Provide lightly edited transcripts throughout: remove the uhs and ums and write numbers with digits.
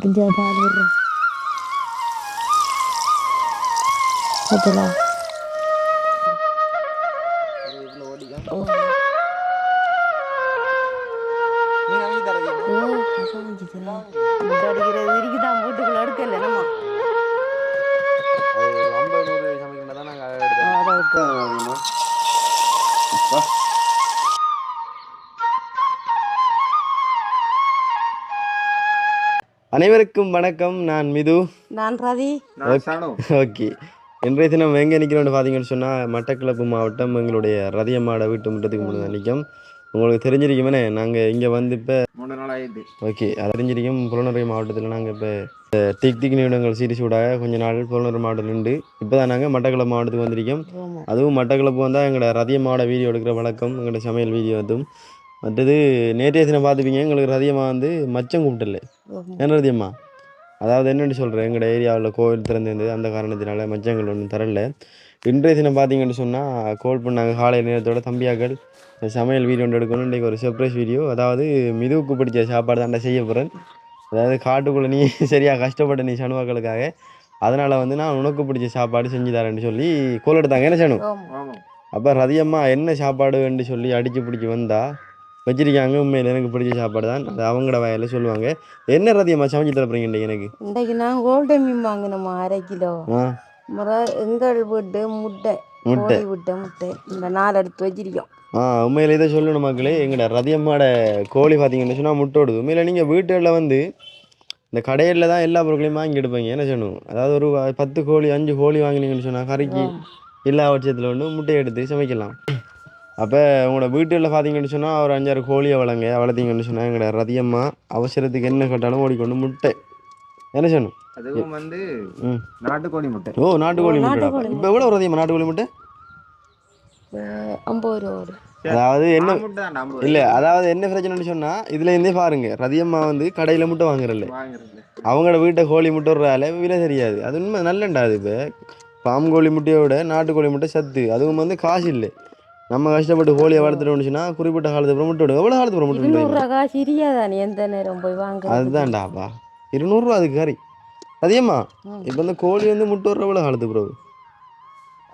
இங்கே பால் விடுறோம் பார்த்தலா ஓ ஓ கசாஞ்சிச்சுல முட்டை அடிக்கிறது இருக்குதான் வீட்டுக்குள்ள எடுக்கல நம்ம அது ஒரு 50 100 சமைக்கின்றா தான் நாங்கள் எடுத்தோம். அனைவருக்கும் வணக்கம். நான் மிது. நான் ரதி. ஓகே, இன்றைய தினம் எங்கே நிற்கிறோன்னு பார்த்தீங்கன்னு சொன்னால் மட்டக்களப்பு மாவட்டம் எங்களுடைய ரதியம்மாட வீட்டு முட்டத்துக்கு முன்னாடி நிற்கும். உங்களுக்கு தெரிஞ்சிருக்குமே நாங்கள் இங்கே வந்து இப்போ 3 நாள் ஆகிடுது. ஓகே, அது தெரிஞ்சிருக்கும். புலனறுவை மாவட்டத்தில் நாங்கள் இப்போ டிக் நிமிடங்கள் சீரிஸ் விடாக கொஞ்ச நாள் புலனறுவை மாவட்டத்தில் நின்று இப்போ தான் நாங்கள் மட்டக்களப்பு மாவட்டத்துக்கு வந்திருக்கோம். அதுவும் மட்டக்களப்பு வந்தால் எங்களோட ரதியம்மாவோட வீடியோ எடுக்கிற வழக்கம், எங்களோட சமையல் வீடியோ அதுவும். மற்றது நேற்றைய தினம் பார்த்துப்பீங்க, எங்களுக்கு ரதியம்மா வந்து மச்சம் கூப்பிட்டல. என்ன ரதியம்மா, அதாவது என்னென்னு சொல்கிறேன், எங்களோட ஏரியாவில் கோவில் திறந்திருந்தது, அந்த காரணத்தினால மச்சங்கள் ஒன்றும் தரல. இன்றைய தினம் பார்த்தீங்கன்னு சொன்னால் கோல் பண்ணாங்க காலை நேரத்தோட தம்பியாக்கள் சமையல் வீடியோ ஒன்று எடுக்கணும். இன்றைக்கி ஒரு சர்ப்ரைஸ் வீடியோ, அதாவது மிதுவுக்கு பிடிச்ச சாப்பாடு தாண்டா செய்ய போகிறேன். அதாவது காட்டுக்குள்ளே நீ சரியாக கஷ்டப்பட்ட நீ சனுவாக்களுக்காக, அதனால் வந்து நான் உனக்கு பிடிச்ச சாப்பாடு செஞ்சு தரேன்னு சொல்லி கோல் எடுத்தாங்க. என்ன சனு? அப்போ ரதியம்மா என்ன சாப்பாடுன்னு சொல்லி அடித்து பிடிச்சி வந்தால் வச்சிருக்காங்க. உண்மையில் எனக்கு பிடிச்ச சாப்பாடு தான், அது அவங்களோட வயலில் சொல்லுவாங்க. என்ன ரதியம்மா சமைச்சு தரப்புறீங்க இன்றைக்கி? எனக்கு இன்றைக்கு நான் கோல்டன் மீன் வாங்கினோம்மா 1/2 கிலோ. எங்கள் வீட்டு முட்டை முட்டை இந்த 4 எடுத்து வச்சிருக்கோம். உண்மையில இதை சொல்லணும் மக்களே, எங்களோட ரதியம்மாட கோழி பார்த்தீங்கன்னு சொன்னால் முட்டோடுது. உண்மையில் நீங்கள் வீட்டுகளில் வந்து இந்த கடையில் தான் எல்லா பொருட்களையும் வாங்கி எடுப்பீங்க. என்ன சொல்லணும், அதாவது ஒரு 10 கோழி 5 கோழி வாங்கினீங்கன்னு சொன்னால் கறிக்கு எல்லா பட்சத்தில் ஒன்று முட்டையை எடுத்து சமைக்கலாம். அப்போ உங்களோட வீட்டில் பார்த்தீங்கன்னு சொன்னால் ஒரு 5 6 கோழியை வளர்த்தீங்கன்னு சொன்னால் எங்களோட ரதியம்மா அவசரத்துக்கு என்ன கேட்டாலும் ஓடிக்கொண்டு முட்டை. என்ன சொல்லணும், அதுவும் வந்து நாட்டுக்கோழி முட்டை. ஓ, நாட்டுக்கோழி முட்டை. இப்போ எவ்வளோ ரதியம்மா நாட்டுக்கோழி முட்டை? 50 ரூபா. அதாவது என்ன இல்லை, அதாவது என்ன பிரச்சனைன்னு சொன்னால் இதுலேருந்தே பாருங்க, ரதியம்மா வந்து கடையில் முட்டை வாங்குறல, அவங்களோட வீட்டை கோழி முட்டை விடுறால விலை தெரியாது. அது உண்மை நல்லண்டா. அது இப்போ பாம் கோழி முட்டையோட நாட்டுக்கோழி முட்டை சத்து, அதுவும் வந்து காசு இல்லை. நம்ம கஷ்டப்பட்டு கோழியை வளர்த்துட்டோம்னுச்சுன்னா குறிப்பிட்ட காலத்துக்கு அப்புறம் முட்டை விடுங்க. எவ்வளோ காலத்துக்கு அப்புறம் முட்டை விடுங்க? காசு இரியாதானே எந்த நேரம் போய் வாங்க. அதுதான்டாப்பா 200 ரூபா அதுக்கு கறி. அதிகமா இப்போ இந்த கோழி வந்து முட்டை விடுற எவ்வளோ காலத்துக்கு பிறகு?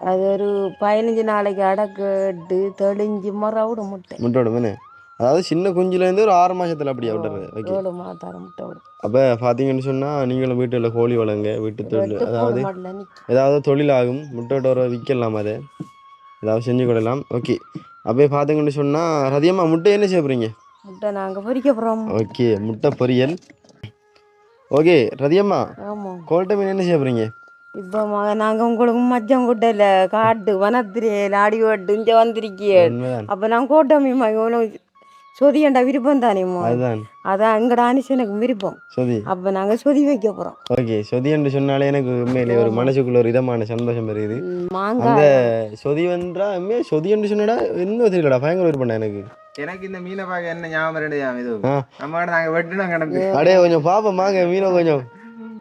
அது ஒரு 15 நாளைக்கு அடக்கட்டு தெளிஞ்சு மறாவோட முட்டை விடுமே. அதாவது சின்ன குஞ்சுலேருந்து ஒரு 6 மாதத்தில் அப்படியே விட்டுறது. ஓகே, 7 மாதம் முட்டை விடும். அப்போ பார்த்தீங்கன்னு சொன்னால் நீங்களும் வீட்டில் கோழி வளங்க, வீட்டு தொழில், அதாவது ஏதாவது தொழிலாகும், முட்டை விட விற்கலாம், அதை ஏதாவது செஞ்சு கொள்ளலாம். ஓகே, அப்படியே பார்த்தீங்கன்னு சொன்னால் ரதியம்மா முட்டை என்ன செய்ய போகிறீங்க? முட்டை நாங்கள் பொரிக்க போகிறோம். ஓகே, முட்டை பொரியல். ஓகே ரதியம்மா, கோல்ட்ட மீன் என்ன செய்ய போகிறீங்க? இப்போ நாங்கள் உங்களுக்கு மச்சம் கூட்டையில் காட்டு வனத்திரையில் ஆடி ஓட்டு இங்கே வந்திருக்கியே. அப்போ நான் கோட்டை மீன் சொதியண்டா விருப்பம் தானேம்மா. அதான் எங்கட அனுஷனுக்கு விருப்பம். சொதி. அப்போ நாங்கள் சொதி வைக்க போகிறோம். ஓகே, சொதி என்று சொன்னாலே எனக்கு உண்மையிலே ஒரு மனசுக்குள்ள ஒரு இதமான சந்தோஷம் இருக்குது. அந்த சொதி வென்றா உண்மையாக சொதி என்று சொன்னடா இன்னும் தெரியலடா, பயங்கர விருப்பம் எனக்கு. எனக்கு இந்த மீனை பார்க்க என்ன ஞாபகம் ரெடியாம் இது நம்ம நாங்கள் வெட்டினோம் கிடக்கு. அடே கொஞ்சம் பாப்போம் வாங்க மீனை கொஞ்சம்.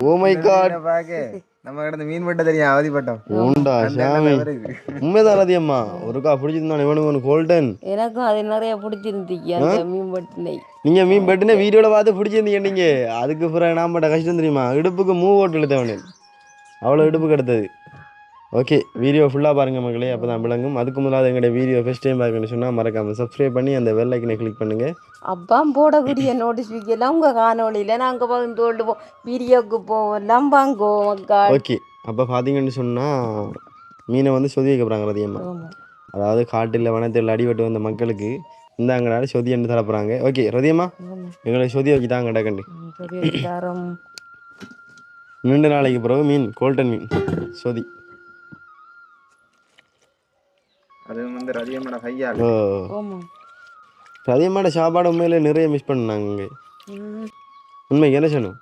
ஓ மை காட், பார்க்க நம்ம கிடந்த மீன் வெட்ட தெரியும் அவதிப்பட்டோம். உண்டா சாமி, உண்மைதான் ரதியம்மா. ஒருக்கா பிடிச்சிருந்தான் இவனுக்கு கோல்டன். எனக்கும் அது நிறைய பிடிச்சிருந்துச்சு அந்த மீன் வெட்டினை. நீங்க மீன் வெட்டின வீடியோல பார்த்து பிடிச்சிருந்தீங்க நீங்க. அதுக்கு பிறகு நான் பட்ட கஷ்டம் தெரியுமா, இடுப்புக்கு மூவ் ஓட்டு எழுத்தவனு அவ்வளோ இடுப்புக்கு எடுத்தது. ஓகே, வீடியோ ஃபுல்லாக பாருங்கள் மக்களே, அப்போ தான் விளங்கும். அதுக்கு முதலாவது எங்களுடைய வீடியோ ஃபஸ்ட் டைம் பார்க்கணும்னு சொன்னால் மறக்காமல் சப்ஸ்கிரைப் பண்ணி அந்த பெல் ஐக்கனை கிளிக் பண்ணுங்கள். அப்பா போடக்கூடிய நோட்டிஃபிகேஷன் உங்கள் காணொலியில் நாங்கள் பகிர்ந்து கொள்வோம், வீடியோவுக்கு போகலாம் வாங்கோ. ஓகே, அப்போ பார்த்தீங்கன்னு சொன்னால் மீனை வந்து சொதி வைக்க போகிறாங்க ரதியம்மா. அதாவது காட்டில் வனத்தில் அடிபட்டு வந்த மக்களுக்கு இந்த அங்கடாடி சொதி என்று தரப்போகிறாங்க. ஓகே ரதியம்மா, எங்களை சொதி வச்சு தாங்க டக்கண்டு 2 நாளைக்கு பிறகு மீன் கோல்டன் மீன் சொதி. அது வந்து ரதியம்மாட கையா. ரதியம்மாட சாப்பாடு உண்மையில நிறைய மிஸ் பண்ணாங்க. உண்மைக்கு என்ன சொன்னோம்,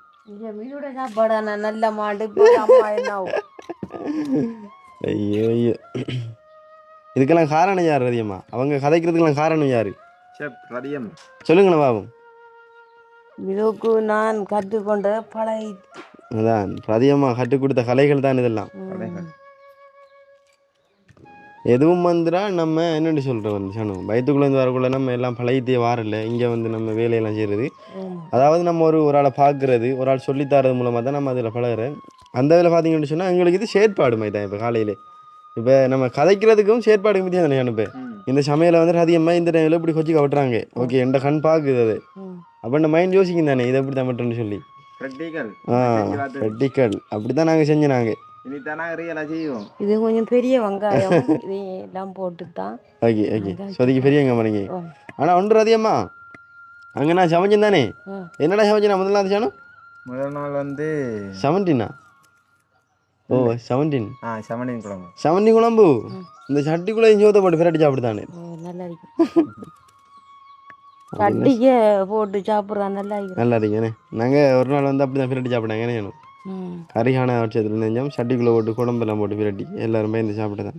மீனோட சாப்பாடு நல்ல மாடு. ஐயோ ஐயோ, இதுக்கெல்லாம் காரணம் யார் ரதியம்மா? அவங்க கதைக்கிறதுக்கெல்லாம் காரணம் யாரு? ரதியம்மா சொல்லுங்களேன் பாபம். இதுக்கு நான் கற்றுக்கொண்ட பழைய அதான் ரதியம்மா கற்றுக் கொடுத்த கலைகள் தான் இதெல்லாம். எதுவும் வந்துடா நம்ம என்னென்னு சொல்கிறோம் வந்து சனு வயிற்றுக்குள்ளேருந்து வரக்குள்ள நம்ம எல்லாம் பழகிட்டே வாரில்ல இங்கே வந்து நம்ம வேலையெல்லாம் செய்கிறது. அதாவது நம்ம ஒரு ஆளை பார்க்குறது ஒரு ஆள் சொல்லித்தரது மூலமாக தான் நம்ம அதில் பழகிறேன். அந்த இதில் பார்த்தீங்கன்னு சொன்னால் எங்களுக்கு இது செயற்பாடு மாதிரி தான். இப்போ காலையில் இப்போ நம்ம கதைக்கிறதுக்கும் செயற்பாடு பற்றி தானே அனுப்பு இந்த சமையலை வந்து அதிகமாக இந்த டைமில் இப்படி கொச்சி கட்டுறாங்க. ஓகே எந்த கண் பார்க்குது அது அப்போ இந்த மைண்ட் யோசிக்கும் தானே இதை எப்படி தான் மட்டும்னு சொல்லி ப்ரெக்டிக்கல் அப்படி தான் நாங்கள் செஞ்சோம். நாங்கள் இது கொஞ்சம் பெரிய வெங்காயம் எல்லாம் போட்டு தான் ஓகே ஓகே சொதிக்கு பெரிய வெங்காயம். ஆனால் ஒன்று அதிகமா அங்கே நான் சமைச்சேன் தானே. என்னடா சமைச்சேன் முதல்ல அது சாணும் முதல் நாள் வந்து 17 ஓ 17 குழம்பு இந்த சட்டிக்குள்ளே சோத்தை போட்டு பிரட்டி சாப்பிடுதானே நல்லா இருக்கும். சட்டிக்கு போட்டு சாப்பிட்றா நல்லா இருக்குண்ணே. நாங்கள் ஒரு நாள் வந்து அப்படி தான் பிரட்டி சாப்பிட்டாங்க. என்ன கரிகான வருஷத்துல செஞ்சோம் சட்டிக்குள்ளே போட்டு குழம்பெல்லாம் போட்டு பிரட்டி எல்லாரும் பயந்து சாப்பிட்டுதான்.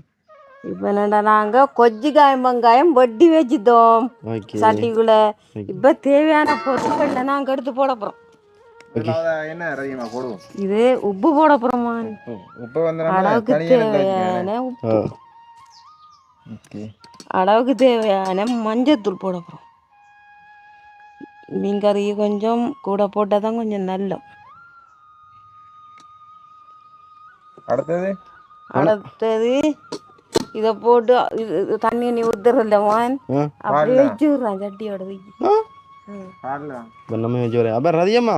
இப்போ என்னடா நாங்கள் கொஜ்ஜிக்காயம் வெங்காயம் வெட்டி வச்சுட்டோம் சட்டிக்குள்ள. இப்போ தேவையான பொருட்கள் நாங்கள் எடுத்து போட போகிறோம். இது உப்பு போட போகிறோமா? அளவுக்கு தேவையான உப்பு, அளவுக்கு தேவையான மஞ்சத்தூள் போட போகிறோம். மீன் கறி கொஞ்சம் கூட போட்டால் தான் கொஞ்சம் நல்ல. அடுத்தது இதை போட்டு இது தண்ணி நீ ஊற்றுறல்லவான் அப்படியே வச்சுடுறான் சட்டியோட அப்புறம் ரதியம்மா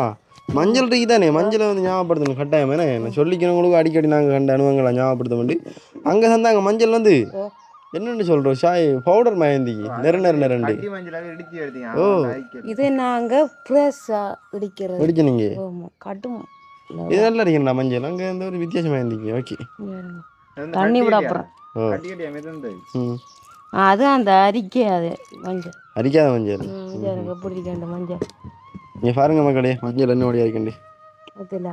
மஞ்சள் இருக்கு தானே. மஞ்சளை வந்து ஞாபகப்படுத்தணும் கட்டாயம். என்ன சொல்லிக்கிறவங்களுக்கு அடிக்கடி நாங்கள் கண்ட அனுபவங்களை ஞாபகப்படுத்த வேண்டி அங்கே தந்தாங்க மஞ்சள் வந்து என்னென்னு சொல்கிறோம் ஷாய் பவுடர் மயந்திக்கு நெருண்டு. ஓ இது நாங்கள் ஃப்ரெஷ்ஷாக இடிக்கிறீங்க கட்டும் இது நல்லா இருக்கீங்களா மஞ்சள் அங்கே இந்த ஒரு வித்தியாசம் மயந்திக்கு. ஓகே தண்ணி விட அப்புறம் அது அந்த அரிக்காது மஞ்சள் அரிக்காத மஞ்சள் எப்படி இருக்கேன் மஞ்சள் நீங்கள் பாருங்க மக்களே மஞ்சள் என்ன ஓடி இருக்கண்டி அதில்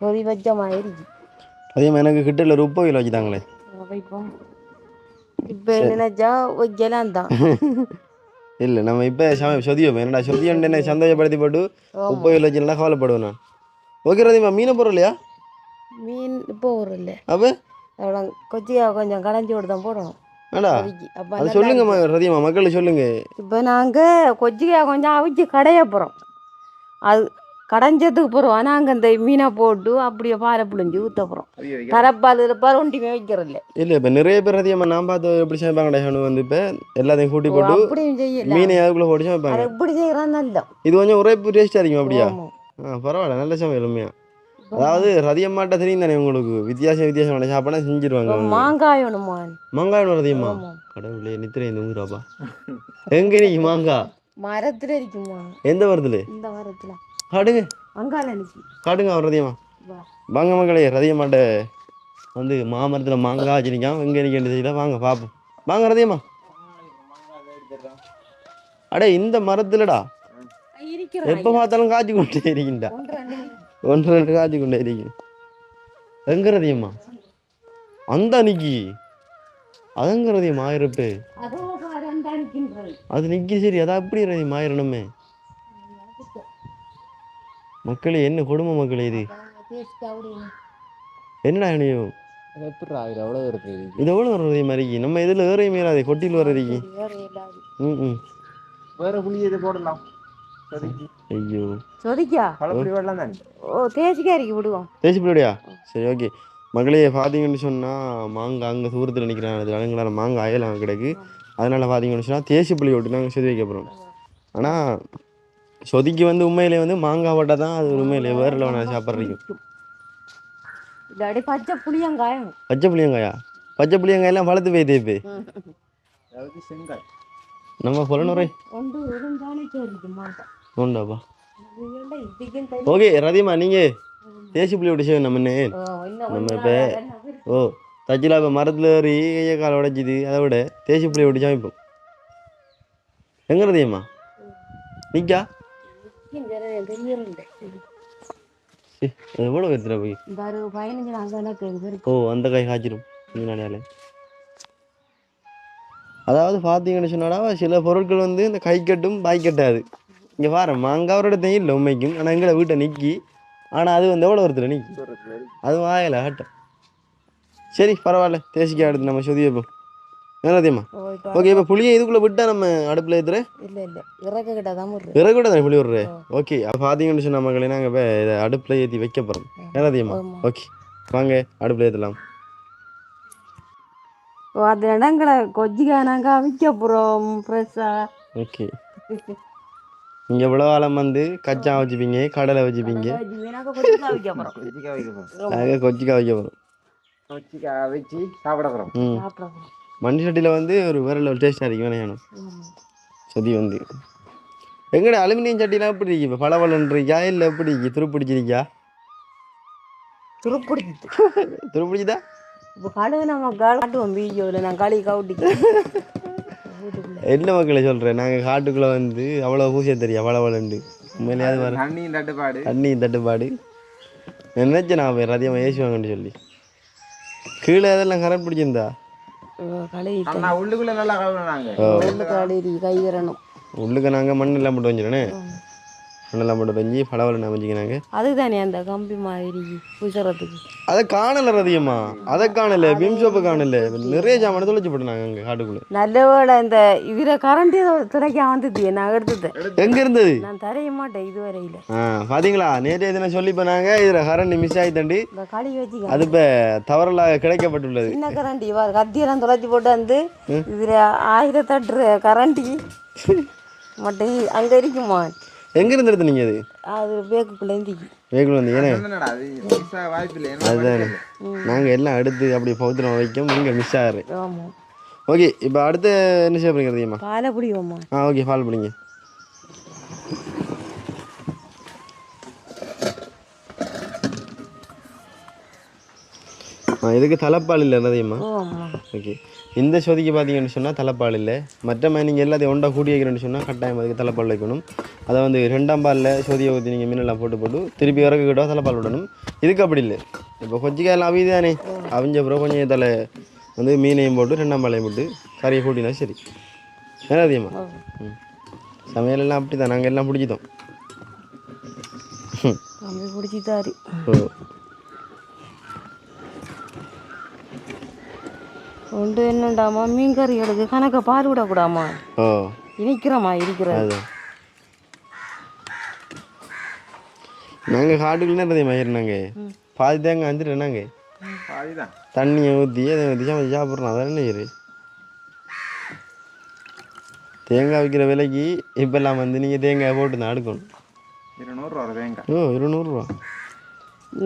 சொதி வச்ச மாதிரி. அதே மாதிரி எனக்கு கிட்ட இல்லை உப்பு கிலோ வச்சுதாங்களே. இப்போ நினைச்சா வைக்கலாம் தான் இல்லை நம்ம இப்போ சொதி வைப்போம். என்னடா சொதி என்ன சந்தோஷப்படுத்தி போட்டு உப்பு கிலோ வச்சுலாம் கவலைப்படுவேன் நான். ஓகே ரதிமா மீனை போடுறோம் இல்லையா? மீன் இப்போ வரும் இல்லை அப்போ அவ்வளோ கொச்சியா கொஞ்சம் கடைஞ்சி விட்டு தான் போடணும். அது சொல்லுங்க ரதிமா மக்களுக்கு சொல்லுங்க. இப்போ நாங்கள் கொச்சிக்காய் கொஞ்சம் அவிச்சு கடைய போகிறோம். அது கடைஞ்சதுக்கு போகிறோம். நாங்கள் இந்த மீனை போட்டு அப்படியே பாலை புழிஞ்சு ஊற்ற போகிறோம். தரப்பால் இருப்பால் ஒன்றுமே வைக்கிறது இல்லை. இல்லை இப்போ நிறைய பேர் ரதியம்மா நான் பார்த்து எப்படி சமைப்பாங்க வந்து இப்போ எல்லாத்தையும் கூட்டி போட்டு அப்படியும் செய்யல மீனை அதுக்குள்ளே போட்டு சமைப்பாங்க. எப்படி செய்கிறான்னு இல்லை இது கொஞ்சம் உரைப்பு டேஸ்ட்டாக இருக்கும். அப்படியா? பரவாயில்ல நல்ல சமையல் உண்மையா. அதாவது ரதியம்மாட்ட தெரியும் தானே உங்களுக்கு வித்தியாசமான சாப்பாடா செஞ்சிருவாங்க. மாங்காய் வேணுமா? மாங்காய் வேணும் ரதியம்மா. கடவுளே நித்திரை தூங்குறாப்பா. எங்க நீ மாங்காய் மரத்துல இருக்குமா? எந்த மரத்துல? இந்த மரத்துல. காடுங்க காடுங்க அவர் ரதியம்மா வாங்க மக்களே. ரதியம்மாட்ட வந்து மாமரத்தில் மாங்காய் வச்சிருக்கான். எங்கே நிற்க செய்யல வாங்க பார்ப்போம். வாங்க ரதியம்மா. அடே இந்த மரத்துலடா எப்போ பார்த்தாலும் காய்ச்சி கொண்டே இருக்கின்றா. 1-2 காய்ச்சி கொண்டே இருக்கு. எங்க ரதியம்மா அந்த நிக்கி அதங்க ரதியம்மா ஆயிரப்பு அது நிக்கி. சரி அதான் அப்படி ரதியம்மா ஆயிரணுமே. மக்களே என்ன கொடுமை மக்களே. இது என்னடா இணையும் இது எவ்வளோ வர்றது மாதிரி நம்ம இதில் வேற மீறாது கொட்டியில் வர்றதுக்கு. வேற புளி இது போடலாம். ஐயோ தேசி புளியா? சரி ஓகே மக்களே. பார்த்தீங்கன்னு சொன்னால் மாங்காய் அங்கே தூரத்தில் நிற்கிறாங்க. அலங்களான மாங்காய் அயலாம் கிடக்கு. அதனால் பார்த்தீங்கன்னு சொன்னால் தேசி புளி விட்டு நாங்கள் சொதி வைக்க போகிறோம். ஆனால் சொதிக்கு வந்து உண்மையிலே வந்து மாங்காய் போட்டால் தான் அது உண்மையிலே வேறு லெவலில் சாப்பிட்றீங்க. பச்சை புளியங்காயா? பச்சை புளியங்காயெல்லாம் வளர்த்து போய் தேய்ப்பு நம்ம பொலனுரை உண்டாப்பா. ஓகே ரதியம்மா நீங்கள் தேசி புளி விட்டு செய்வோம். நம்ம இப்போ தச்சிலா இப்போ மரத்தில் ஏறி கையை காலை உடைச்சிது. அதை விட தேசி புளியை விட்டு சமைப்போம். எங்கே ரதியம்மா நிக்கா எவ்வளோ எடுத்துகிற போய் அந்த காய் காய்ச்சிரும் நாளையால. அதாவது பார்த்தீங்கன்னு சொன்னாடா சில பொருட்கள் வந்து இந்த கை கட்டும் பாய் கட்டாது. இங்கே பாரு மாங்காய் ஒரு இடத்தையும் இல்லை உண்மைக்கும். ஆனால் எங்களை வீட்டை நிற்கி ஆனால் அது வந்து எவ்வளோ ஒருத்தர் நிற்கி அது வாயலை ஆட்டம். சரி பரவாயில்ல, தேசிக்காய் எடுத்து நம்ம சொதி வைப்போம். என்னதியம்மா? ஓகே, இப்போ புளியை இதுக்குள்ளே விட்டால் நம்ம அடுப்பில் ஏற்றுறேன். இல்லை இல்லை, இறக்க கிட்ட தான் இறக்க விட தானே புளி விட்றேன். ஓகே, அப்போ பார்த்தீங்கன்னு சொன்ன மக்களே நாங்கள் இப்போ இதை அடுப்பில் ஏற்றி வைக்க போகிறோம். என்னதியம்மா? ஓகே வாங்க அடுப்பில் ஏற்றலாம். அது இடங்களை கொஜ்ஜிக்காய் நாங்கள் அவிக்க போகிறோம் ஃப்ரெஷ்ஷாக. ஓகே, நீங்கள் இவ்வளோ காலம் வந்து கச்சா வச்சுப்பீங்க, கடலை வச்சுப்பீங்க, நாங்கள் கொஜ்ஜிக்காய் வைக்க போகிறோம். நாங்கள் கொச்சிக்காய் வைக்க போகிறோம். கொச்சிக்காய் வச்சு சாப்பிட போகிறோம். சாப்பிட போகிறோம். மண்டி சட்டியில் வந்து ஒரு வேறு லெவல் டேஸ்ட்டாக இருக்கு வேணும். சொதி வந்து எங்கட அலுமினியம் சட்டிலாம் எப்படி இருக்கு? இப்போ பளபளன்றிருக்கா இல்லை எப்படி இருக்கு? துருப்பிடிச்சிருக்கா? துருப்பிடிச்சுதா? இப்போ கழுகு நம்ம காட்டுவோம் வீடியோவில். நான் களி கவுட்டிக்கு என்ன மக்களை சொல்கிறேன், நாங்கள் காட்டுக்குள்ளே வந்து அவ்வளோ பூசிய தெரியா பளபளண்டு. உண்மையிலேயாவது வர தண்ணியும் தட்டுப்பாடு. நினைச்சேன் நான் போய் ரதியமாக ஏசுவாங்கன்னு சொல்லி. கீழே அதெல்லாம் கரெக்ட் பிடிச்சிருந்தா உள்ளுக்குள்ள நல்லா கழுவுனாங்க. கை வரணும். உள்ளுக்கு நாங்கள் மண்ணெல்லாம் போட்டு வஞ்சிடனே, மண்ணெல்லாம் போட்டு வஞ்சி பளவலை வஞ்சிக்கினாங்க. அதுதானே அந்த கம்பி மாதிரி பூசறதுக்கு. அதை காணலை ரதியம்மா, அதை காணலை, பிம் சோப்பை காணலை, நிறைய சாமான தொலைச்சி போட்டுனாங்க அங்கே காட்டுக்குள்ளே. நல்ல வேலை இந்த இதில் கரண்ட் துடைக்க வந்துது, நான் எடுத்துட்டேன். எங்கே இருந்தது? நான் தரைய மாட்டேன் இதுவரையில். பார்த்தீங்களா, நேற்று எதுனா சொல்லி போனாங்க இதில் கரண்ட் மிஸ் ஆகித்தண்டி இந்த களி வச்சு அது இப்போ தவறலாக கிடைக்கப்பட்டுள்ளது. சின்ன கரண்டி கத்தியெல்லாம் தொலைச்சி போட்டு வந்து இதில் 1008 கரண்டி மட்டும் அங்கே இருக்குமா? எங்கே இருந்து எடுத்து நீங்கள்? அது பேக்குக்குள்ளே இருந்துச்சு. பேக்குள்ள வந்து ஏன்னா அதுதானே நாங்கள் எல்லாம் எடுத்து அப்படி பௌத்திரம் வைக்கும், இங்கே மிஸ் ஆகிறேன். ஆமாம். ஓகே, இப்போ அடுத்து என்ன செய்ய போறீங்க? பாலை பிடிவோம்மா. ஓகே, பால் பிடிங்க. இதுக்கு தலைப்பால் இல்லை என்னதையுமா? ஓகே, இந்த சொதிக்கு பார்த்தீங்கன்னு சொன்னால் தலைப்பால் இல்லை. மற்ற நீங்கள் எல்லாத்தையும் ஒன்றா கூட்டி வைக்கிறேன்னு சொன்னால் கட்டாயம் அதுக்கு தலைப்பால் வைக்கணும். அதை வந்து 2ஆம் பாலில் சொதியை ஊற்றி நீங்கள் மீனெல்லாம் போட்டு திருப்பி இறக்கிட்டோ தலைப்பால் விடணும். இதுக்கு அப்படி இல்லை. இப்போ கொச்சிக்காயெல்லாம் அவிதானே, அவிஞ்ச அப்புறம் கொஞ்சம் தலை வந்து மீனையும் போட்டு 2ஆம் பாலையும் போட்டு கறியை கூட்டினா சரி. என்னதியம்மா? சமையலெல்லாம் அப்படி தான், நாங்கள் எல்லாம் பிடிச்சிட்டோம். பிடிச்சிட்டாரு. ஒன்று என்னண்டாமா, மீன் கறிகளுக்கு கணக்க பால் விடக்கூடாமா? இனிக்கிறோமா இருக்கிறது. நாங்கள் காட்டுக்குள்ளே இருந்ததே இருந்தாங்க, பாதி தேங்க அஞ்சிட்டேனாங்க, தண்ணியை ஊற்றி அதை ஊற்றி சமைச்சு சாப்பிட்றோம். அதான் என்ன செய்யுது? தேங்காய் விற்கிற விலைக்கு இப்போல்லாம் வந்து நீங்கள் தேங்காய் போட்டு தான் அடுக்கணும். 200 தேங்காய். 200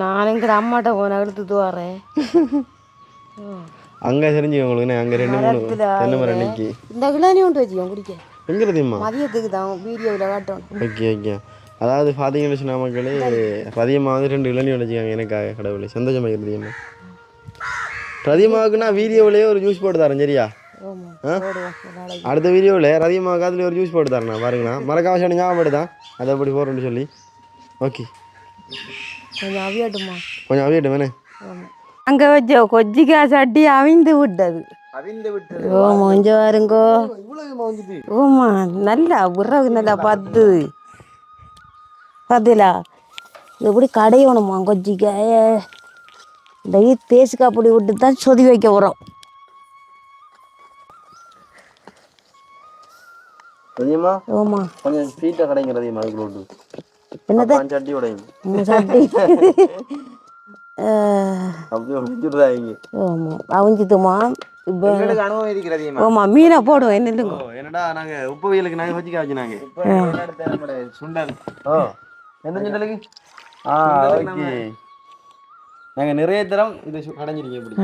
நான் எங்கிட்ட அம்மாட்ட போன எடுத்துட்டு வரேன். அங்கே தெரிஞ்சுக்க உங்களுக்கு, அங்கே 2-3 தென்னை மரம் நிற்கி. இந்த கிளானி ஒன்று வச்சுக்கோங்க குடிக்க. எங்கே தெரியுமா? மதியத்துக்கு தான் வீடியோவில் காட்டும். ஓகே ஓகே, அதாவது பார்த்தீங்கன்னு சொன்ன மக்களே, ரதியமாக வந்து 2 இளநீ வச்சுக்காங்க எனக்காக. கடவுளை சந்தோஷமாக இருக்குதுமா. ரதியமாவுக்குன்னா வீடியோவிலேயே ஒரு ஜூஸ் போட்டு தரேன் சரியா? அடுத்த வீடியோவில் ரதியமாக அதில் ஒரு ஜூஸ் போட்டு தரேன் பாருங்கண்ணா. மறக்காம சொன்ன ஞாபகப்படுதான் அதை எப்படி போகிறோன்னு சொல்லி. ஓகே, கொஞ்சம் அவியாட்டுமா? கொஞ்சம் அவியாட்டும் வேணே. அங்கே வச்ச கொச்சிக்காய் சட்டி அவிந்து விட்டது. ஓமா கொஞ்சம் வருங்கோ. ஓமா நல்லா உறவு நல்லா பத்து பார்த்தீங்களா? எப்படி கடையணுமா கொச்சிக்காய? இந்த தேசிக்காய் பொடி விட்டு தான் சொதி வைக்க வரோம். ஓமா கொஞ்சம் ஸ்வீட்டாக கடைங்க ரதியமா, அதுக்குள்ள என்னது சட்டி உடையும் சட்டி. அவிஞ்சுதுமா இப்போ. ஆமா மீனை போடுவோம். என்னடா நாங்கள் உப்பு வெயிலுக்கு நாங்கள் வச்சுக்க வச்சுனாங்க சுண்டல். எந்த சுண்டலுக்கு? ஓகே, நாங்கள் நிறைய தரம் இது கடைஞ்சிருக்கீங்க எப்படி?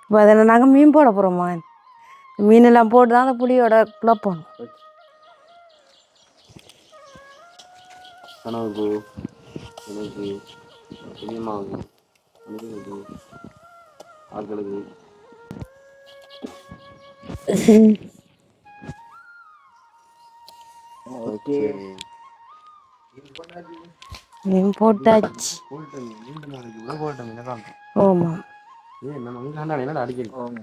இப்போ அதில் நாங்கள் மீன் போட போகிறோம்மா. மீனெல்லாம் போட்டு தான் அந்த புளியோட குழப்பம். கனவுக்கு எனக்கு புண்ணியமாகும் ஆட்களுக்கு மீன் போட்டாச்சு. ஆமா என்னடா அடிக்கணும்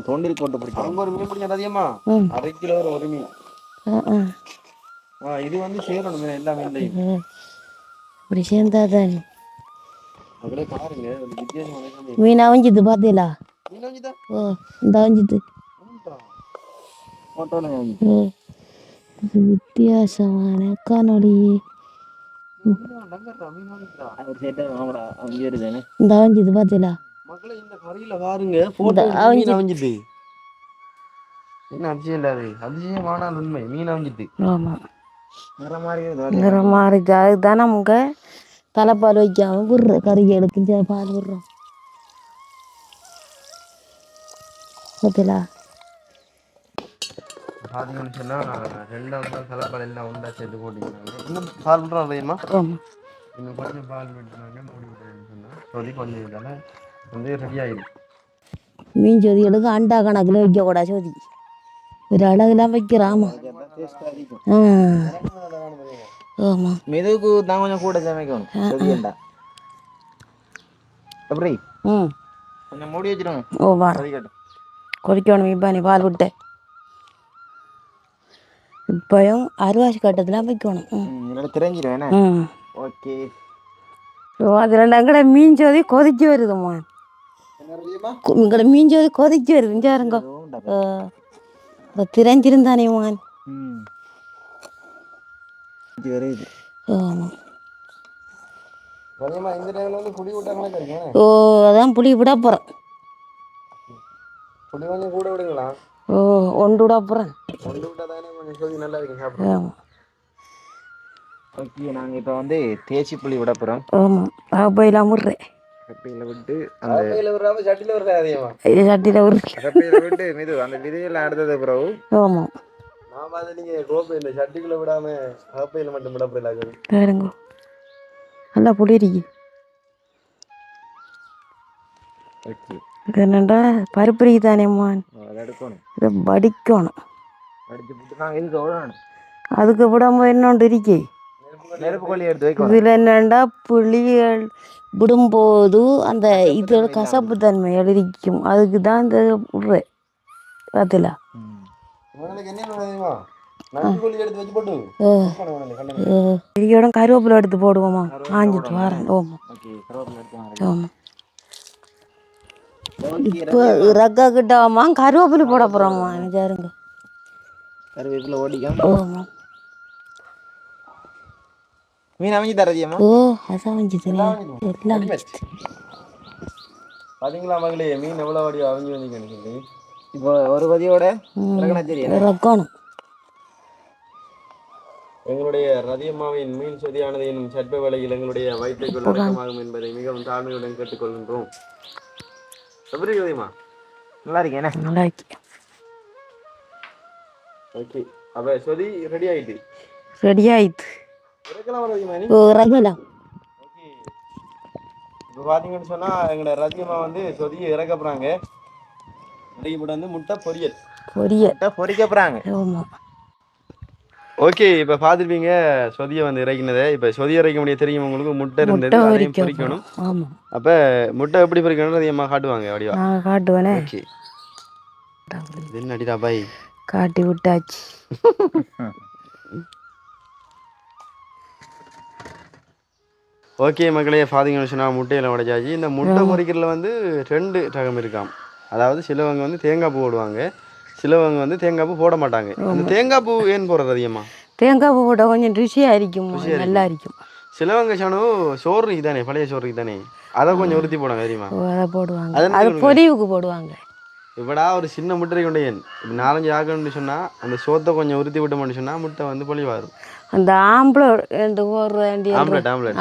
தோண்டில் போட்டு பிடிக்கும். ஒரு மீன் பிடிச்சா அதிகமா 1/2 கிலோ ஒரு மீன். இது வந்து சேரணும் எல்லா மீன்லையும். அப்படி சேர்ந்தாதான் அப்படியே பாருங்க ஒரு வித்தியாசமான சமையல். மீன் அவிஞ்சிது பார்த்தீங்களா? மீன் அவிஞ்சுதா? ஓ இந்த அவிஞ்சிது. இது வித்தியாசமான காணொளி. இந்த அவிஞ்சிது பார்த்தீங்களா? மக்களே இந்த கறியில பாருங்க போட்டோ மீன் அவிஞ்சிது. என்ன அதிசயம் இல்லாது அதிசயமான உண்மை மீன் அவிஞ்சிது. ஆமாம் நிற மாறிச்சு. அதுதான் நமக்கு தலைப்பால் வைக்காம விடுற கறி எடுத்து பால் விடுறோம் பார்த்தீங்களா? பார்த்தீங்கன்னு சொன்னால் 2 நாள் தலைப்பால் எல்லாம் உண்டா சேர்த்து போட்டிங்கன்னாங்க. இன்னும் பால் விட்றோம் அதிகமா. ஆமாம் இன்னும் கொஞ்சம் பால் விட்டுனாங்க மூடி விட்டுறேன்னு சொன்னால் சொதி கொஞ்சம் இதெல்லாம் வந்து ரெடி ஆகிடும். மீன் சொதிகளுக்கு அண்டா கணக்கில் வைக்கக்கூடாது. சொதி ஒரு அழகுலாம் வைக்கிறாமா. ஆமாம் மெதுவுக்கு தான் கொஞ்சம் கூட சமைக்கணும். சொதியண்டா எப்படி கொஞ்சம் மூடி வச்சிருவோம். ஓ வாரம் கொதிக்கணும். இப்போ நீ பால் விட்ட இப்பயும் அருவாசி கட்டத்தில் வைக்கணும். தெரிஞ்சிருவேன். ஓகே ஓ அதில் நாங்கட மீன் ஜோதி கொதிச்சு வருதும்மா. இங்கட மீன் ஜோதி கொதிச்சு வருது. இஞ்சாருங்க திரைஞ்சிருந்தானேமான். ஆமாம் இந்த டைம்ல வந்து புளி விட்டாங்களே கிடைக்கும். ஓ அதான் புளி விட போகிறேன். புளி கொஞ்சம் கூட விடுங்களா? ஓ ஒன்று விட போகிறேன். ஒன்று விட்டா தானே கொஞ்சம் சொதி நல்லா இருக்கும் சாப்பிட. ஆமாம் ஓகே நாங்கள் இப்போ வந்து தேச்சி புளி விட போகிறோம். ஆமாம் போயெல்லாம் விட்றேன். கப்பையில் விட்டு அந்த சட்டியில் விடுறேன் அதிகமா. சட்டியில் விட்றேன். கப்பையில் விட்டு மீது அந்த விதையெல்லாம் எடுத்தது பிறகு ஆமாம் நான் பார்த்து நீங்கள் கோப்பை இந்த சட்டிக்குள்ளே விடாமல் கப்பையில் மட்டும் விட போயிடலாங்க. வேறுங்க நல்லா புளி இருக்கு. ஓகே இது என்னண்டா பருப்பு இருக்கு தானேம்மான். அதை எடுக்கணும். இதை வடிக்கணும். அடிச்சு விட்டு நாங்கள் இதுக்கு விடணும். அதுக்கு விடாமல் இன்னொன்று இருக்கே நெருப்பு கோழி எடுத்து வைக்கணும். இதில் என்னண்டா புளிகள் விடும்போது அந்த இதோட கசப்பு தன்மை எழுதிக்கும். அதுக்கு தான் இந்த விட்றேன் பார்த்துல. பெரியோட கருவேப்பிலை எடுத்து போடுவோமா? ஆஞ்சிட்டு வரேன். ஆமாம் ஆமாம் இப்போ ரக்கா கிட்டவாமா கருவேப்பிலை போட போகிறோம்மா. நிஜாருங்க கருவேப்பிலை ஓடிக்கும். ஆமாம் மீன் அமைஞ்சு தரதியம்மா. ஓ அதான் வஞ்சிதுண்ணே எல்லாம் பார்த்தீங்களா மகளே மீன் எவ்வளோ வடிவம் அவிஞ்சு வந்தீங்கன்னு சொல்லி. இப்போ ஒரு பதியோட ரக்கணும். எங்களுடைய ரதியம்மாவின் மீன் சொதியானது என்னும் சட்ப வேளையில் எங்களுடைய வயிற்றுக்குள் அடக்கமாகும் என்பதை மிகவும் தாழ்மையுடன் கேட்டுக்கொள்கின்றோம். எப்படி ரதியம்மா? நல்லா இருக்கேன். நல்லா இருக்கு. ஓகே அப்போ சொதி ரெடி ஆகிட்டு ரெடி ஆயிடுது. இறக்கலாம் ரதியம்மா நீ? ஓ இறக்கலாம். ஓகே இப்போ பார்த்தீங்கன்னு சொன்னால் எங்களோட ரதியம்மா வந்து சொதியை இறக்க போகிறாங்க. இறக்கி போட்டு வந்து முட்டை பொரியல் பொரிக்க போகிறாங்க. ஆமாம் ஓகே இப்போ பார்த்துருப்பீங்க சொதியை வந்து இறக்கினதை. இப்போ சொதி இறக்க முடிய தெரியும் உங்களுக்கு. முட்டை இருந்தது அதையும் பொரிக்கணும். ஆமாம் அப்போ முட்டை எப்படி பொரிக்கணும் அதிகமாக காட்டுவாங்க வடிவா. நான் காட்டுவேனே. ஓகே என்ன அடிடா பாய் காட்டி விட்டாச்சு. ஓகே மக்களே பார்த்தீங்கன்னு சொன்னால் முட்டையில் உடைச்சாச்சு. இந்த முட்டை பொரிக்கிறதுல வந்து 2 ரகம் இருக்காம். அதாவது சிலவங்க வந்து தேங்காய் பூ போடுவாங்க, சிலவங்க வந்து தேங்காய் பூ போட மாட்டாங்க. அந்த தேங்காய் பூ ஏன் போடுறது அதிகமாக? தேங்காய் பூ போட்டால் கொஞ்சம் ருசியாக இருக்கும், நல்லா இருக்கும். சிலவங்க சோறு தானே, பழைய சோறுக்கு தானே, அதை கொஞ்சம் உறுத்தி போடுவாங்க தெரியுமா? அதை போடுவாங்க, அது பொரிவுக்கு போடுவாங்க. இப்படா ஒரு சின்ன முட்டை கொண்டேன் இப்போ 4-5 ஆக்கணும்னு சொன்னால் அந்த சோத்தை கொஞ்சம் உறுத்தி விட்டோம்னு சொன்னால் முட்டை வந்து பொலிவாரும். அந்த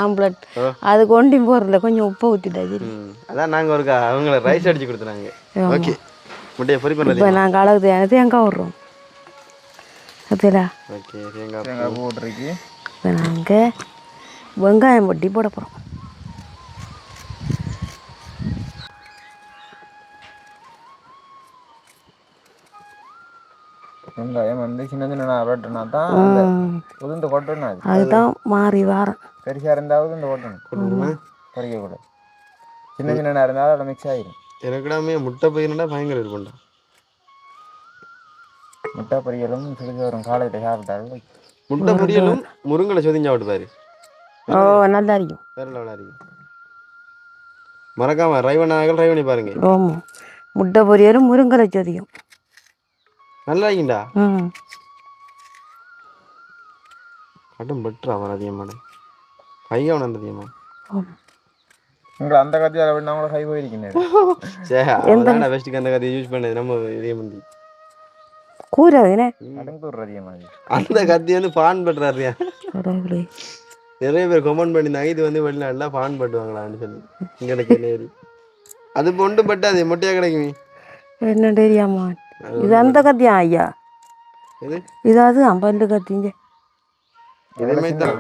ஆம்ப்ளெட் அது கொண்டும் போடுறல கொஞ்சம் உப்பை ஊற்றிட்டாச்சு. அதான் நாங்கள் ஒரு அவங்கள ரைஸ் அடிச்சு கொடுத்துறாங்க. ஓகே முட்டையை பொரி பண்ணுறது. இப்போ நாங்கள் அளவுக்கு தேங்காய் விட்றோம். ஓகேடா. ஓகே தேங்காய் போட்டுருக்கு. இப்போ நாங்கள் வெங்காயம் பொட்டி போட போகிறோம். வெங்காயம் வந்து சின்ன சின்ன வெட்டினா தான் உளுந்து கொட்டணும். அதுதான் மாறி வாரம் பெருசாக இருந்தாலும் இந்த ஓட்டணும், பொறிக்கக்கூடாது. சின்ன சின்ன இருந்தாலும் அதில் மிக்ஸ் ஆகிடும். எனக்குடாமே முட்டை பொரியல்னா பயங்கர இருக்கும்டா. முட்டை பொரியலும் சிறுக்கு வரும் காலையில் சாப்பிட்டாரு. முட்டை பொரியலும் முருங்கலை சொதிஞ்சு சாப்பிட்டு பாரு. ஓ நல்லா இருக்கும், வேற லெவலாக இருக்கும். மறக்காம ட்ரை பண்ணாங்க ட்ரை பண்ணி பாருங்க. ஆமாம், முட்டை பொரியலும் முருங்கலை சொதியும். நல்லா இருக்கீண்டா. ம், கடும் பெட்ரா வர அதிகமான கையவன் அந்த அதிகமா ஆமாம். உங்களை அந்த கத்தியால் விட கூட கை போயிருக்கேன். சே அவன் பெஸ்ட்டுக்கு அந்த கதையை யூஸ் பண்ணது நம்ம இதே பண்ணி கூறாதுனே நடுங்கூர் அதிகமாக அந்த கத்தி வந்து பான் பட்டுறாருயா. கடவுளே. நிறைய பேர் கமெண்ட் பண்ணியிருந்தாங்க இது வந்து வெளிநாட்டுல பான் பட்டுவாங்களான்னு சொல்லி. இங்கே நேரி அது பொண்டு பட்டு அது மொட்டையாக கிடைக்குமே. என்ன தெரியாமா? இது அந்த கத்தியா ஐயா? இது இதாவது அம்பண்டு கத்திங்க. இதே மாதிரி தான்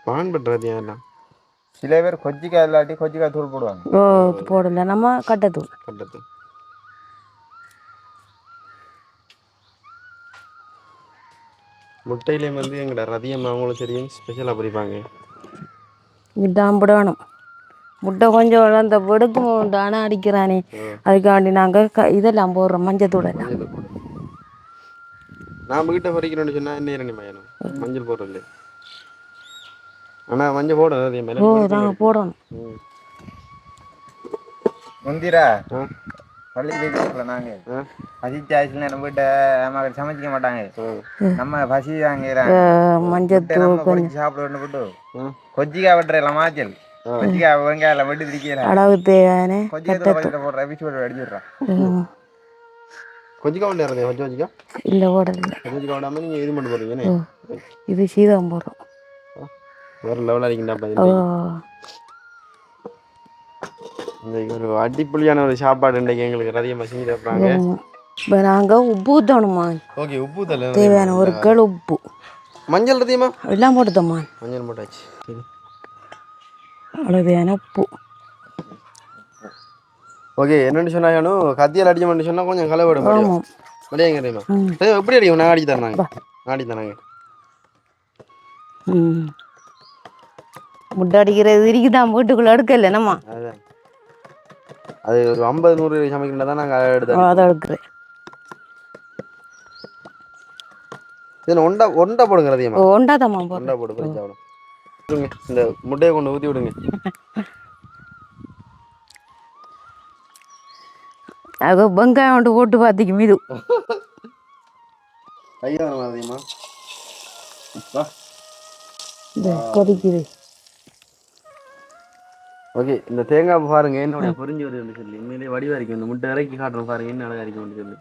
பான் பட்டுறாதியா எல்லாம். சில பேர் கொச்சிக்காய் இல்லாட்டி கொச்சிக்காய் தூள் போடுவாங்க. ஓ, போடல, நம்ம கட்டத்தூள். கட்டத்தூள் முட்டையிலேயும் வந்து எங்கள்ட ரதியம் அவங்களும் சரியும் ஸ்பெஷலாக பொரிப்பாங்க. இதான் போடணும். முட்டை கொஞ்சம் அந்த வெடுக்கும் தானே அடிக்கிறானே, அதுக்காண்டி நாங்கள் இதெல்லாம் போடுறோம், மஞ்சத்தூள் எல்லாம். நான் வீட்டை பொரிக்கணும்னு சொன்னால் என்ன இரணி மயணும் மஞ்சள் போடுறது. ஆனால் மஞ்சள் போடணும் அதே மாதிரி. ஓ, நாங்கள் போடணும். முந்திரா பள்ளி போய் நாங்கள் பசிச்சாச்சுன்னா நம்ம வீட்டை அம்மா சமைச்சிக்க மாட்டாங்க. நம்ம பசி வாங்கிறாங்க மஞ்சத்தூள் கொஞ்சம் சாப்பிட போட்டு கொச்சிக்காய் வெட்டுறல மாச்சல் கொச்சிக்காய் வெங்காயம் வெட்டி திரிக்கிறேன். அளவு தேவையான கொச்சிக்காய் போடுற பிச்சு போட்டு அடிச்சிடுறான். கொச்சிக்காய் ஒன்று இறந்தேன் கொச்சிக்கா இல்லை போடல. கொச்சிக்காய் விடாமல் நீங்கள் இது மட்டும் போடுறீங்கன்னு. இது சீதம் போடுறோம். வேறு லெவலாக இருக்கீங்கடா. இன்றைக்கு ஒரு அடிப்பொலியான ஒரு சாப்பாடு இன்றைக்கு எங்களுக்கு அதிகமாக செஞ்சு தருவாங்க. இப்போ நாங்கள் உப்பு ஊற்றணுமா? ஓகே, உப்பு தரல தேவையான ஒரு கல் உப்பு. மஞ்சள் ரத்தியமா எல்லாம் போட்டுதம்மா. மஞ்சள் போட்டாச்சு. அவ்வளோதான உப்பு. ஓகே, என்னென்னு சொன்னாலும் கத்தியால் அடிச்சோம்னு சொன்னால் கொஞ்சம் களை விட முடியும். விளையாங்க தெரியுமா? எப்படி அடிக்கும்? நான் அடிச்சு தரேன். அடிச்சு தராங்க. முட்டை அடிக்கிறது இருக்குதான், வீட்டுக்குள்ளே எடுக்கல நம்ம. அதுதான் அது ஒரு 50-100 சமைக்கின்றா தான் நாங்கள் எடுத்தோம். அதை எடுக்கிறேன். இதில் ஒண்டா போடுங்க அதிகமாக. ஒண்டா தான் ஒண்டா போட்டு பறிச்சாவிடும். இந்த முட்டையை கொண்டு ஊற்றி விடுங்க. அது வெங்காயம் கொண்டு போட்டு பார்த்திக்கு மீது ஐயா அதிகமா கொதிக்குது. ஓகே, இந்த தேங்காய் பாருங்க என்னோட பொரிஞ்சு வருதுன்னு சொல்லி உண்மையிலேயே வடிவா இருக்கு. இந்த முட்டை இறக்கி காட்டுறோம் பாருங்க, என்ன அழகா இருக்குன்னு சொல்லி.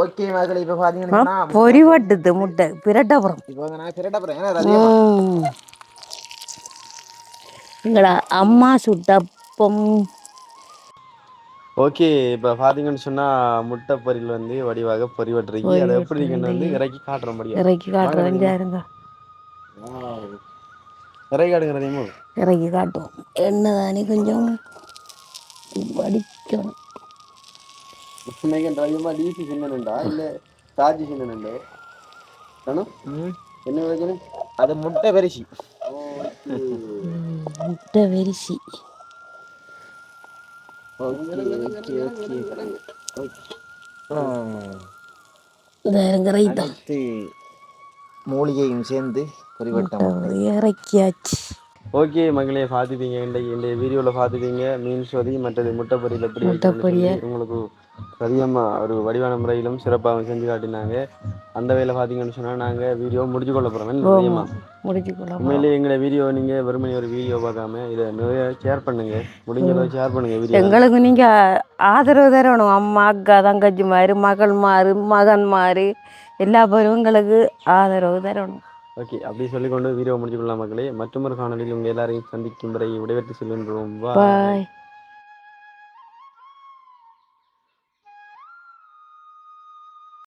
ஓகே மகளே, இப்போ பார்த்தீங்கன்னா பொரிவட்டுது முட்டை பிரட்டப்புறம். இப்போ நான் பிரட்டப்புறேன். எங்களா அம்மா சுட்டப்பம். ஓகே, இப்போ பார்த்தீங்கன்னு சொன்னால் முட்டை பொரியல் வந்து வடிவாக பொரிவட்டுருக்கு. அதை எப்படி இருக்குன்னு வந்து இறக்கி காட்டுற முடியும். இறக்கி காட்டுறேன் இருங்க. இறக்கி காட்டுங்கிறதையும் இறக்கி காட்டுவோம். என்னதானே கொஞ்சம் வடிக்கணும். டிசி சின்னண்டா இல்லை தாஜி சின்னண்டோ என்ன வைக்கணும்? அது முட்டை பெருசி. முட்டை வெரிசி. மூலிகையும் சேர்ந்து இறக்கியாச்சு. ஓகே மகளே, பார்த்துப்பீங்க இந்த வீடியோவில் பார்த்துப்பீங்க மீன் சொதி மற்றது முட்டை பொரியல் எப்படி உங்களுக்கு அதிகமாக ஒரு வடிவான முறையிலும் சிறப்பாக செஞ்சு காட்டினாங்க. அந்த வேலை பார்த்தீங்கன்னு சொன்னால் நாங்கள் வீடியோ முடிச்சு கொள்ள போகிறோம். உண்மையிலேயே எங்களை வீடியோ நீங்கள் வெறுமனே ஒரு வீடியோ பார்க்காம இதை நிறைய ஷேர் பண்ணுங்க, முடிஞ்சளவு ஷேர் பண்ணுங்க. வீடியோ எங்களுக்கு நீங்கள் ஆதரவு தரணும். அம்மா, அக்கா, தங்கச்சி மாதிரி, மகள் மாறு, மகன் மாறு, எல்லா பேரும் எங்களுக்கு ஆதரவு தரணும். ஓகே, அப்படி சொல்லிக்கொண்டு வீடியோ முடிச்சுக்கொள்ளலாம் மக்களே. மற்றொரு காணொலியில் உங்கள் எல்லாரையும் சந்திக்கும் வரை விடைபெற்று செல்கின்றோம். பாய்.